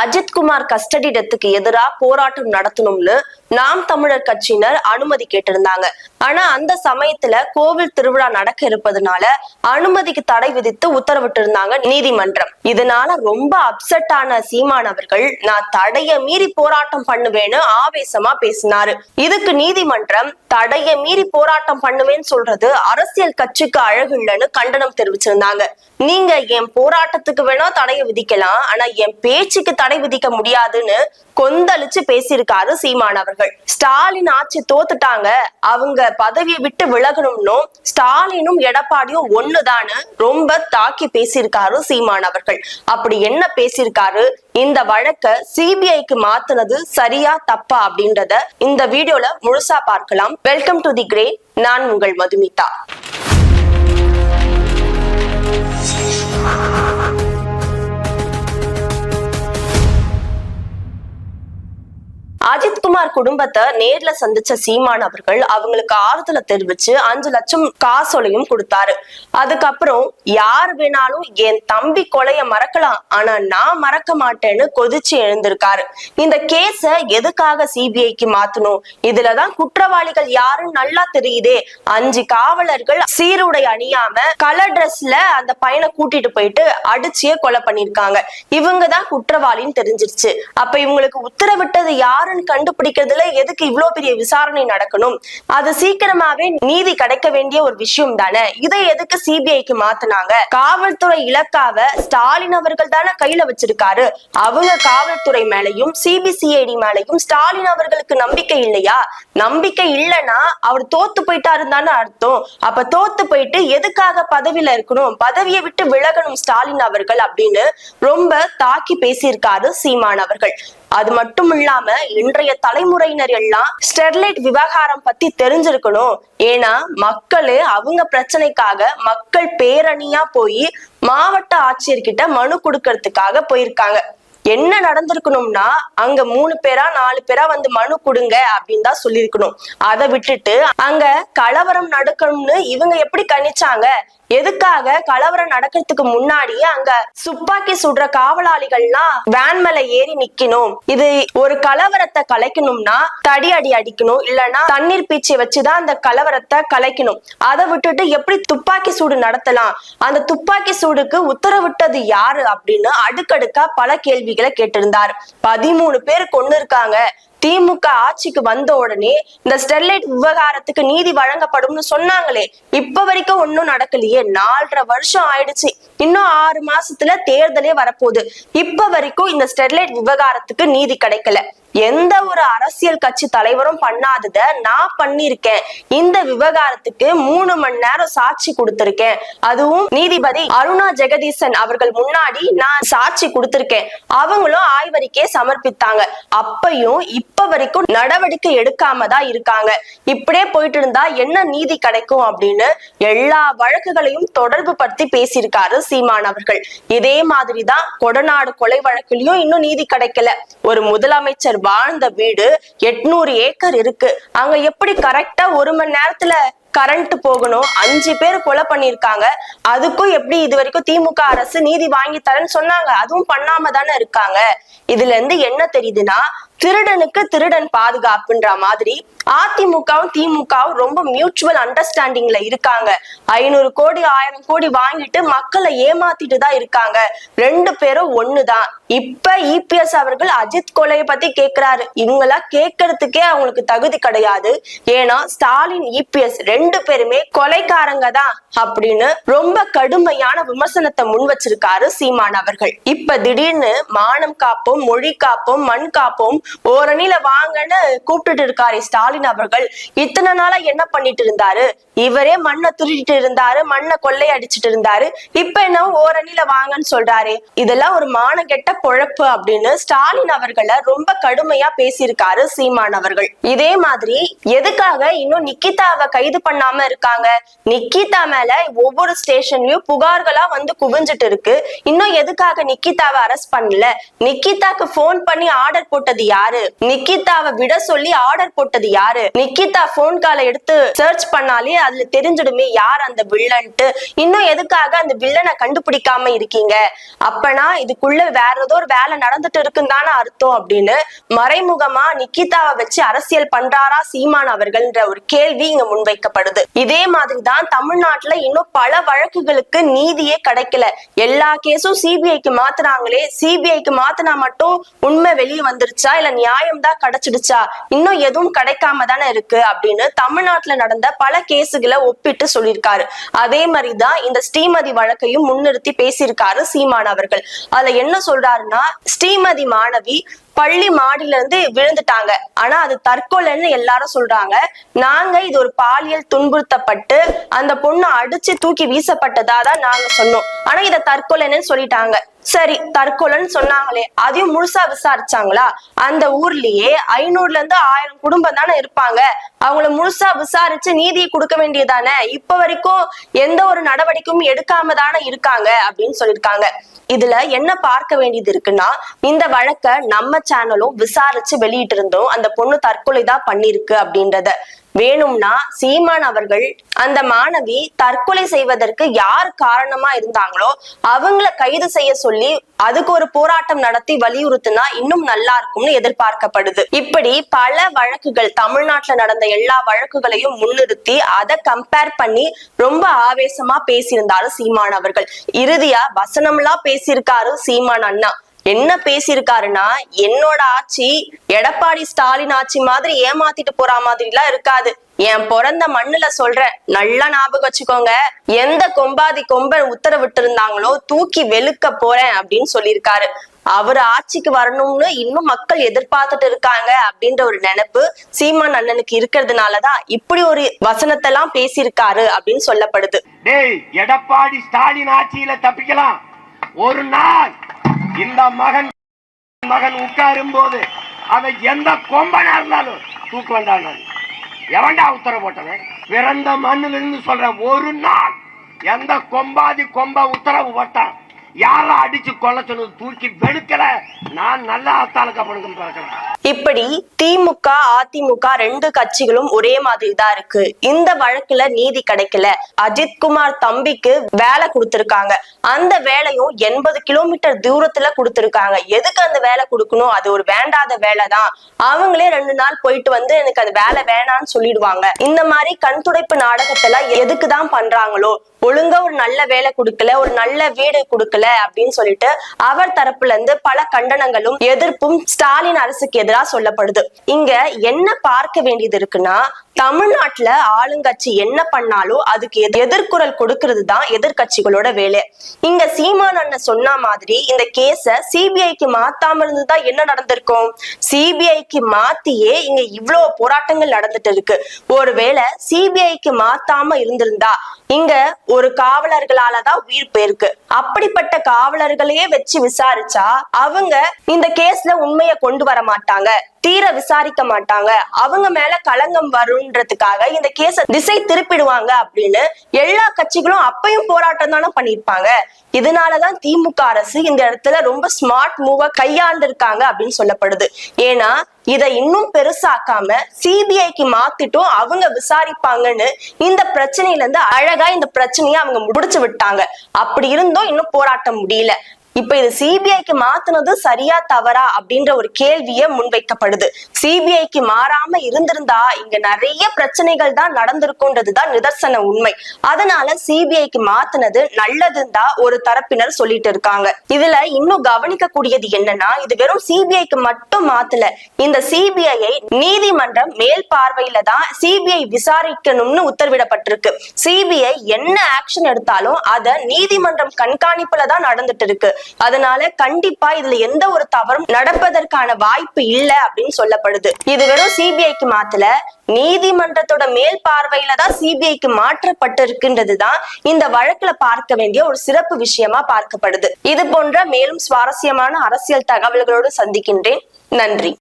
Ajithkumar custody டெத்துக்கு எதிராக போராட்டம் நடத்தணும்னு நாம் தமிழர் கட்சியினர் அனுமதி கேட்டிருந்தாங்க. ஆனா அந்த சமயத்துல கோவில் திருவிழா நடக்க இருப்பதனால அனுமதிக்கு தடை விதித்து உத்தரவிட்டு இருந்தாங்க நீதிமன்றம். இதனால ரொம்ப அப்செட் ஆன சீமான் அவர்கள் நான் தடைய மீறி போராட்டம் பண்ணுவேன்னு ஆவேசமா பேசினாரு. இதுக்கு நீதிமன்றம் தடைய மீறி போராட்டம் பண்ணுவேன்னு சொல்றது அரசியல் கட்சிக்கு அழகு இல்லைன்னு கண்டனம் தெரிவிச்சிருந்தாங்க. நீங்க என் போராட்டத்துக்கு வேணா தடைய விதிக்கலாம், ஆனா என் பேச்சுக்கு தடை விதிக்க முடியாதுன்னு கொந்தளிச்சு பேசியிருக்காரு சீமான் அவர்கள். ஸ்டாலின் ஆட்சி தோத்துட்டாங்க, அவங்க பதவியை விட்டு விலகணும்னு ஸ்டாலினும் எடப்பாடியும் ஒண்ணுதான்னு ரொம்ப தாக்கி பேசியிருக்காரு சீமான் அவர்கள். அப்படி என்ன பேசியிருக்காரு, இந்த வழக்க சிபிஐக்கு மாத்துனது சரியா தப்பா அப்படின்றத இந்த வீடியோல முழுசா பார்க்கலாம். Welcome to the grey. நான் உங்கள் மதுமிதா. அஜித்குமார் குடும்பத்தை நேர்ல சந்திச்ச சீமான் அவர்கள் அவங்களுக்கு ஆறுதலை தெரிவிச்சு 5 லட்சம் காசோலையும் கொடுத்தாரு. அதுக்கப்புறம் யார் வேணாலும் என் தம்பி கொலைய மறக்கலாம், ஆனா நான் மறக்க மாட்டேன்னு கொதிச்சு எழுந்திருக்காரு. இந்த கேஸ எதுக்காக சிபிஐக்கு மாத்தணும், இதுலதான் குற்றவாளிகள் யாருன்னு நல்லா தெரியுதே. 5 காவலர்கள் சீருடை அணியாம கலர் டிரெஸ்ல அந்த பையனை கூட்டிட்டு போயிட்டு அடிச்சியே கொலை பண்ணிருக்காங்க. இவங்கதான் குற்றவாளின்னு தெரிஞ்சிருச்சு. அப்ப இவங்களுக்கு உத்தரவிட்டது யாரு கண்டுபிடிக்கிறதுல எதுக்கு இவ்வளவு பெரிய விசாரணை நடக்கணும்? அது சீக்கிரமாவே நீதி கிடைக்க வேண்டிய ஒரு விஷயம் தானே. இதை எதுக்கு சிபிஐக்கு மாத்தினாங்க? காவல்துறை இலக்காவ ஸ்டாலின் அவர்கள் தானே கையில வச்சிருக்காரு. அவங்க காவல்துறை மேலையும் சிபிசிஐடி மேலையும் ஸ்டாலின் அவர்களுக்கு நம்பிக்கை இல்லையா? நம்பிக்கை இல்லைன்னா அவர் தோத்து போயிட்டாருன்னு தானே அர்த்தம். அப்ப தோத்து போயிட்டு எதுக்காக பதவியில இருக்கணும், பதவியை விட்டு விலகணும் ஸ்டாலின் அவர்கள் அப்படின்னு ரொம்ப தாக்கி பேசியிருக்காரு சீமான் அவர்கள். அது மட்டும் இல்லாம இன்றைய தலைமுறையினர் எல்லாம் ஸ்டெர்லைட் விவகாரம் பத்தி தெரிஞ்சிருக்கணும். ஏன்னா மக்களே அவங்க பிரச்சனைக்காக மக்கள் பேரணியா போய் மாவட்ட ஆட்சியர்கிட்ட மனு கொடுக்கறதுக்காக போயிருக்காங்க. என்ன நடந்திருக்கணும்னா அங்க 3 பேரா 4 பேரா வந்து மனு கொடுங்க அப்படின்னு தான் சொல்லியிருக்கணும். அதை விட்டுட்டு அங்க கலவரம் நடக்கணும்னு இவங்க எப்படி கணிச்சாங்க? எதுக்காக கலவரம் நடக்கிறதுக்கு முன்னாடி அங்க துப்பாக்கி சுடுற காவலாளிகள்லாம் வேன் மேல ஏறி நிக்கணும்? இது ஒரு கலவரத்தை கலைக்கணும்னா தடி அடி அடிக்கணும், இல்லைன்னா தண்ணீர் பீச்சி வச்சுதான் அந்த கலவரத்தை கலைக்கணும். அதை விட்டுட்டு எப்படி துப்பாக்கி சூடு நடத்தலாம்? அந்த துப்பாக்கி சூடுக்கு உத்தரவிட்டது யாரு அப்படின்னு அடுக்கடுக்கா பல கேள்விகளை கேட்டிருந்தார். 13 பேர் கொண்டு இருக்காங்க. திமுக ஆட்சிக்கு வந்த உடனே இந்த ஸ்டெர்லைட் விவகாரத்துக்கு நீதி வழங்கப்படும்னு சொன்னாங்களே, இப்ப வரைக்கும் ஒன்னும் நடக்கலையே. 4.5 வருஷம் ஆயிடுச்சு. இன்னும் 6 மாசத்துல தேர்தலே வரப்போகுது. இப்ப வரைக்கும் இந்த ஸ்டெர்லைட் விவகாரத்துக்கு நீதி கிடைக்கல. எந்த ஒரு அரசியல் கட்சி தலைவரும் பண்ணாதத நான் பண்ணிருக்கேன். இந்த விவகாரத்துக்கு 3 மணி நேரம் சாட்சி கொடுத்திருக்கேன். அதுவும் நீதிபதி அருணா ஜெகதீசன் அவர்கள் முன்னாடி நான் சாட்சி கொடுத்திருக்கேன். அவங்களும் ஆய்வறிக்கையை சமர்ப்பித்தாங்க. அப்பையும் இப்ப வரைக்கும் நடவடிக்கை எடுக்காம தான் இருக்காங்க. இப்படியே போயிட்டு இருந்தா என்ன நீதி கிடைக்கும் அப்படின்னு எல்லா வழக்குகளையும் தொடர்பு படுத்தி பேசியிருக்காரு சீமான் அவர்கள். இதே மாதிரிதான் கொடநாடு கொலை வழக்கிலையும் இன்னும் நீதி கிடைக்கல. ஒரு முதலமைச்சர் வாழ்ந்த வீடு 800 ஏக்கர் இருக்கு. அங்க எப்படி கரெக்டா 1 மணி நேரத்துல கரண்ட் போகணும்? 5 பேர் கொலை பண்ணிருக்காங்க. அதுக்கும் எப்படி இது வரைக்கும் திமுக அரசு நீதி வாங்கி தரேன்னு சொன்னாங்க? அதுவும் பண்ணாம தானே இருக்காங்க. இதுல இருந்து என்ன தெரியுதுன்னா, திருடனுக்கு திருடன் பாதுகாப்புன்ற மாதிரி அதிமுகவும் திமுகவும் ரொம்ப மியூச்சுவல் அண்டர்ஸ்டாண்டிங்ல இருக்காங்க. 500 கோடி 1000 கோடி வாங்கிட்டு மக்களை ஏமாத்திட்டு தான் இருக்காங்க. 2 பேரும் ஒண்ணுதான். இப்ப இபிஎஸ் அவர்கள் அஜித் கொலையை பத்தி கேக்குறாரு. இவங்களா கேட்கறதுக்கே அவங்களுக்கு தகுதி கிடையாது. ஏன்னா ஸ்டாலின் இபிஎஸ் 2 பேருமே கொலைக்காரங்க தான் அப்படின்னு ரொம்ப கடுமையான விமர்சனத்தை முன் வச்சிருக்காரு சீமான் அவர்கள். இப்ப திடீர்னு மானம் காப்போம், மொழி காப்போம், மண் காப்போம், ஓரணில வாங்கன்னு கூப்பிட்டு இருக்காரு ஸ்டாலின் அவர்கள். இத்தனை நாளா என்ன பண்ணிட்டு இருந்தாரு? இவரே மண்ணை துருட்டிட்டு இருந்தாரு, மண்ணை கொள்ளை அடிச்சுட்டு இருந்தாரு. இப்ப என்ன ஓரணில வாங்கன்னு சொல்றாரு? இதெல்லாம் ஒரு மானகெட்ட பொழப்பு அப்படின்னு ஸ்டாலின் அவர்களை ரொம்ப கடுமையா பேசியிருக்காரு சீமான் அவர்கள். இதே மாதிரி எதுக்காக இன்னும் நிக்கிதாவை கைது பண்ணாம இருக்காங்க? நிக்கிதா மேல ஒவ்வொரு ஸ்டேஷன்லயும் புகார்களா வந்து குவிஞ்சிட்டு இருக்கு. இன்னும் எதுக்காக நிக்கிதாவை அரெஸ்ட் பண்ணல? நிக்கிதாக்கு போன் பண்ணி ஆர்டர் போட்டது யாரு, நிக்கிதாவை விட சொல்லி ஆர்டர் போட்டது யாரு, நிக்கிதா போன் காலை எடுத்து சர்ச் பண்ணாலே அதுல தெரிஞ்சிடுமே யார் அந்த வில்லன்ட்டு, இன்னும் எதுக்காக அந்த வில்லனை கண்டுபிடிக்காம இருக்கீங்க, அப்பனா இதுக்குள்ள வேற ஏதோ ஒரு வேலை நடந்துட்டு இருக்குன்னு தானே அர்த்தம் அப்படின்னு மறைமுகமா நிக்கிதாவை வச்சு அரசியல் பண்றாரா சீமான் அவர்கள்ன்ற ஒரு கேள்வி இங்க முன்வைக்கப்படுது. இதே மாதிரிதான் தமிழ்நாட்டுல இன்னும் பல வழக்குகளுக்கு நீதியே கிடைக்கல. எல்லா கேஸும் சிபிஐக்கு மாத்துறாங்களே, சிபிஐக்கு மாத்தினா மட்டும் உண்மை வெளியே வந்துருச்சா இல்ல நியாயம் தான் கிடைச்சிடுச்சா, இன்னும் எதுவும் கிடைக்காம தானே இருக்கு அப்படின்னு தமிழ்நாட்டுல நடந்த பல கேசுகளை ஒப்பிட்டு சொல்லியிருக்காரு. அதே மாதிரிதான் இந்த ஸ்ரீமதி வழக்கையும் முன்னிறுத்தி பேசியிருக்காரு சீமான் அவர்கள். அதுல என்ன சொல்றாருன்னா, ஸ்ரீமதி மாணவி பள்ளி மாடியில இருந்து விழுந்துட்டாங்க, ஆனா அது தற்கொலைன்னு எல்லாரும் சொல்றாங்க. நாங்க இது ஒரு பாலியல் துன்புறுத்தப்பட்டு அந்த பொண்ணு அடிச்சு தூக்கி வீசப்பட்டதா தான் நாங்க சொன்னோம், ஆனா இத தற்கொலைன்னு சொல்லிட்டாங்க. சரி, தற்கொலைன்னு சொன்னாங்களே, அதையும் முழுசா விசாரிச்சாங்களா? அந்த ஊர்லயே 500ல இருந்து 1000 குடும்பம் தானே இருப்பாங்க, அவங்கள முழுசா விசாரிச்சு நீதியை கொடுக்க வேண்டியதானே, இப்ப வரைக்கும் எந்த ஒரு நடவடிக்கையும் எடுக்காம தானே இருக்காங்க அப்படின்னு சொல்லியிருக்காங்க. இதுல என்ன பார்க்க வேண்டியது இருக்குன்னா, இந்த வழக்க நம்ம சேனலும் விசாரிச்சு வெளியிட்டு இருந்தோம், அந்த பொண்ணு தற்கொலை தான் பண்ணிருக்கு அப்படின்றத. வேணும்னா சீமான் அவர்கள் அந்த மாணவி தற்கொலை செய்வதற்கு யார் காரணமா இருந்தாங்களோ அவங்கள கைது செய்ய சொல்லி அதுக்கு ஒரு போராட்டம் நடத்தி வலியுறுத்தினா இன்னும் நல்லா இருக்கும்னு எதிர்பார்க்கப்படுது. இப்படி பல வழக்குகள் தமிழ்நாட்டுல நடந்த எல்லா வழக்குகளையும் முன்னிறுத்தி அதை கம்பேர் பண்ணி ரொம்ப ஆவேசமா பேசியிருந்தாரு சீமான் அவர்கள். இறுதியா வசனம்லாம் பேசியிருக்காரு சீமான் அண்ணா. என்ன பேசியிருக்காருன்னா, என்னோட ஆட்சி எடப்பாடி ஸ்டாலின் ஆட்சி மாதிரி ஏமாத்திட்டு போற மாதிரி எல்லாம் இருக்காது, என் பிறந்த மண்ணுல சொல்றேன், நல்லா ஞாபகம் வச்சுக்கோங்க, எந்த கொம்பாதி கொம்பன் உத்தரவிட்டு இருந்தாங்களோ தூக்கி வெளுக்க போறேன் அப்படின்னு சொல்லியிருக்காரு. அவர் ஆட்சிக்கு வரணும்னு இன்னும் மக்கள் எதிர்பார்த்துட்டு இருக்காங்க அப்படின்ற ஒரு நினைப்பு சீமான் அண்ணனுக்கு இருக்கிறதுனாலதான் இப்படி ஒரு வசனத்தை எல்லாம் பேசியிருக்காரு அப்படின்னு சொல்லப்படுது. எடப்பாடி ஸ்டாலின் ஆட்சியில தப்பிக்கலாம், ஒரு நாள் இந்த மகன் உட்காரும் போது அவன் எந்த கொம்பனா இருந்தாலும் தூக்கு வந்தான். எவன்டா உத்தரவு போட்டவன்? பிறந்த மண்ணில இருந்து சொல்ற, ஒரு நாள் எந்த கொம்பாதி கொம்ப உத்தரவு போட்டான், யாரா அடிச்சு கொல்ல சொன்னது தூக்கி வெளுக்கல, நான் நல்ல ஆத்தாளுக்கு அப்புறம் பார்க்கிறேன். இப்படி திமுக அதிமுக ரெண்டு கட்சிகளும் ஒரே மாதிரி தான் இருக்கு. இந்த வழக்குல நீதி கிடைக்கல. அஜித்குமார் தம்பிக்கு வேலை கொடுத்திருக்காங்க, அந்த வேலையும் 80 கிலோமீட்டர் தூரத்துல கொடுத்திருக்காங்க. எதுக்கு அந்த வேலை கொடுக்கணும்? அது ஒரு வேண்டாத வேலை தான். அவங்களே 2 நாள் போயிட்டு வந்து எனக்கு அது வேலை வேணான்னு சொல்லிடுவாங்க. இந்த மாதிரி கண் துடைப்பு நாடகத்துல எதுக்குதான் பண்றாங்களோ, ஒழுங்கா ஒரு நல்ல வேலை கொடுக்கல, ஒரு நல்ல வீடு கொடுக்கல அப்படின்னு சொல்லிட்டு அவர் தரப்புல இருந்து பல கண்டனங்களும் எதிர்ப்பும் ஸ்டாலின் அரசுக்கு எதிராக சொல்லப்படுது. இங்க என்ன பார்க்க வேண்டியது இருக்குன்னா, தமிழ்நாட்டுல ஆளுங்கட்சி என்ன பண்ணாலும் அதுக்கு எதிர்குரல் கொடுக்கிறது தான் எதிர்கட்சிகளோட வேலை. இங்க சீமான் அண்ணன் சொன்ன மாதிரி இந்த கேஸ சிபிஐக்கு மாத்தாம இருந்துதான் என்ன நடந்திருக்கும்? சிபிஐக்கு மாத்தியே இங்க இவ்வளவு போராட்டங்கள் நடந்துட்டு இருக்கு. ஒருவேளை சிபிஐக்கு மாத்தாம இருந்திருந்தா இங்க ஒரு காவலர்களாலதான் உயிர் போயிருக்கு. அப்படிப்பட்ட காவலர்களையே வச்சு விசாரிச்சா அவங்க இந்த கேஸ்ல உண்மையை கொண்டு வர மாட்டாங்க, தீர விசாரிக்க மாட்டாங்க, அவங்க மேல களங்கம் வரும்ன்றதுக்காக இந்த கேஸ திசை திருப்பிடுவாங்க அப்படின்னு எல்லா கட்சிகளும் அப்பயும் போராட்டம் தானே பண்ணிருப்பாங்க. இதனாலதான் திமுக அரசு இந்த இடத்துல ரொம்ப ஸ்மார்ட் மூவா கையாண்டு இருக்காங்க அப்படின்னு சொல்லப்படுது. ஏன்னா இதை இன்னும் பெருசாக்காம சிபிஐக்கு மாத்திட்டும் அவங்க விசாரிப்பாங்கன்னு இந்த பிரச்சனையில இருந்து அழகா இந்த பிரச்சனையை அவங்க முடிச்சு விட்டாங்க. அப்படி இருந்தும் இன்னும் போராட்டம் முடியல. இப்ப இது சிபிஐக்கு மாத்தினது சரியா தவறா அப்படின்ற ஒரு கேள்வியே முன்வைக்கப்படுது. சிபிஐக்கு மாறாம இருந்திருந்தா இங்க நிறைய பிரச்சனைகள் தான் நடந்திருக்கும்ன்றதுதான் நிதர்சன உண்மை. அதனால சிபிஐக்கு மாத்தினது நல்லதுன்னு தான் ஒரு தரப்பினர் சொல்லிட்டு இருக்காங்க. இதுல இன்னும் கவனிக்க கூடியது என்னன்னா, இது வெறும் சிபிஐக்கு மட்டும் மாத்தல, இந்த சிபிஐ நீதிமன்றம் மேல் பார்வையில தான் சிபிஐ விசாரிக்கணும்னு உத்தரவிடப்பட்டிருக்கு. சிபிஐ என்ன ஆக்ஷன் எடுத்தாலும் அத நீதிமன்றம் கண்காணிப்புல தான் நடந்துட்டு இருக்கு. அதனால கண்டிப்பா இதுல எந்த ஒரு தவறும் நடப்பதற்கான வாய்ப்பு இல்ல அப்படின்னு சொல்லப்படுது. இது வெறும் சிபிஐக்கு மாத்தல, நீதிமன்றத்தோட மேல் பார்வையில தான் சிபிஐக்கு மாற்றப்பட்டிருக்குன்றதுதான் இந்த வழக்குல பார்க்க வேண்டிய ஒரு சிறப்பு விஷயமா பார்க்கப்படுது. இது போன்ற மேலும் சுவாரஸ்யமான அரசியல் தகவல்களோடு சந்திக்கின்றேன். நன்றி.